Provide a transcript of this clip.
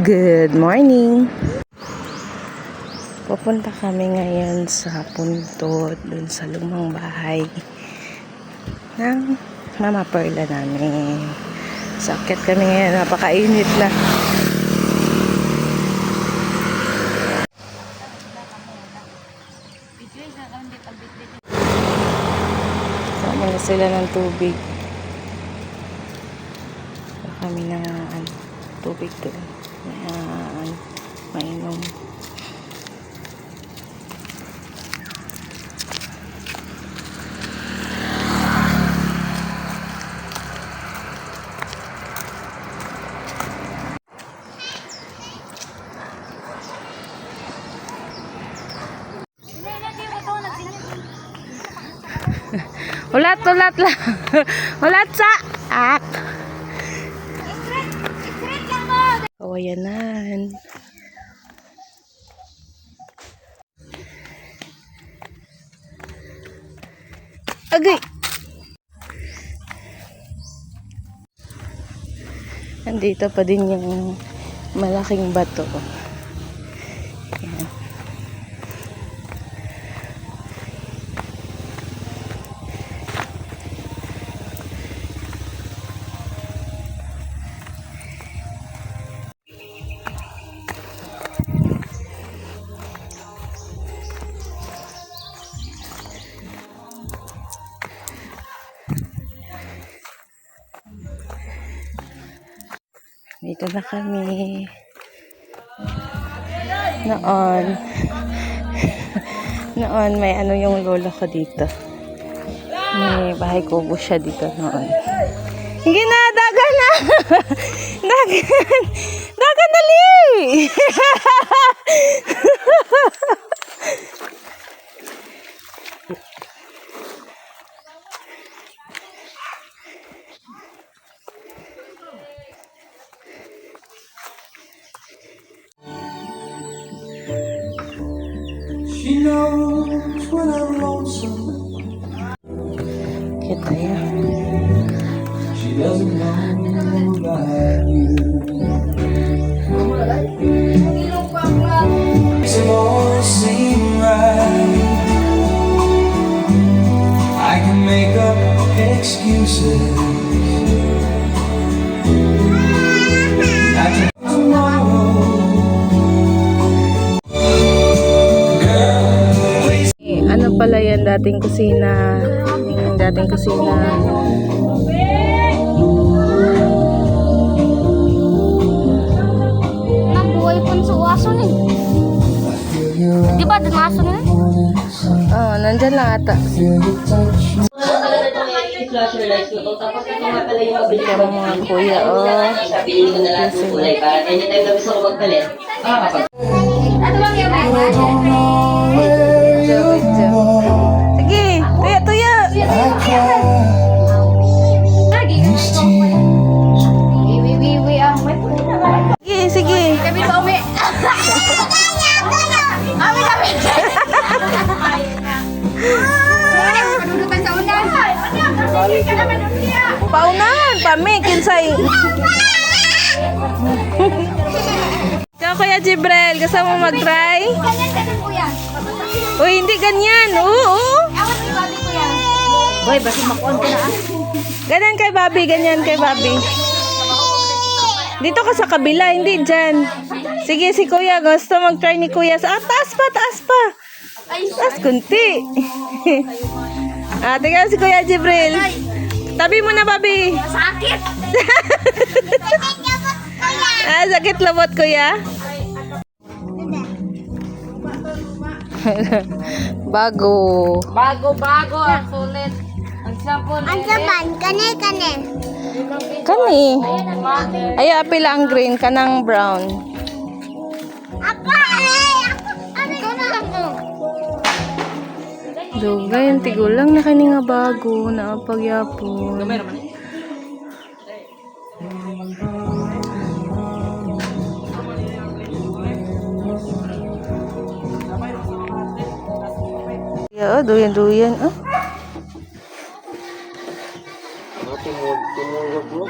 Good morning! Pupunta kami ngayon sa Puntod, dun sa lumang bahay ng Mama Perla namin. Sakit kami ngayon, napakainit na. Sama na sila ng tubig. Kami ng tubig doon. Mainom. Ulat lang. Ulat sa ak. Kawayanan. Agay. Nandito pa din yung malaking bato. Ayan. Dito na kami. Noon may yung lola ko dito. May bahay kubo siya dito noon. Hindi na, dagan na! Dagan dali! She knows when I'm lonesome. Kita yan. She doesn't know about you. Makes it all seem right. I can make up excuses. Ano pala yan, dating kusina. Yung dating kusina. Nabuhay po sa uwason eh. Di ba doon aso na? Oo, nandyan lang ata. Pero mga kuya, Sabihin ko na lang ng kulay para anytime na gusto ko magpalit. Ano bang yung Sige, tuya. Sige. Kami ba umi? Panunutan sa unan. Paunahan, pami, kinsay. Ikaw, Kuya Jibrel, gusto mo mag-try? Ganyan kuya. Uy, hindi ganyan. Oo. Awan ni babi kuya. Boy, basta makuha ko na Ganyan kay Bobby, ganyan kay Bobby. Dito ka sa kabila, hindi dyan. Sige, si Kuya, gusto mag-try ni Kuya. Taas pa. Taas kunti. Tingnan si Kuya Jibril. Tabi mo na, Bobby. Sakit. Sakit labot, Kuya. Bago. Bago. Ang sulit. Ang sampon. Ang sapan. Kani. Kani. Ay, apil ang green, kanang brown. Apa? Ikaw na lang mo. Dugay, ang tigulang na kani nga bago, naapagyapon. Duyan. Tumulog mo.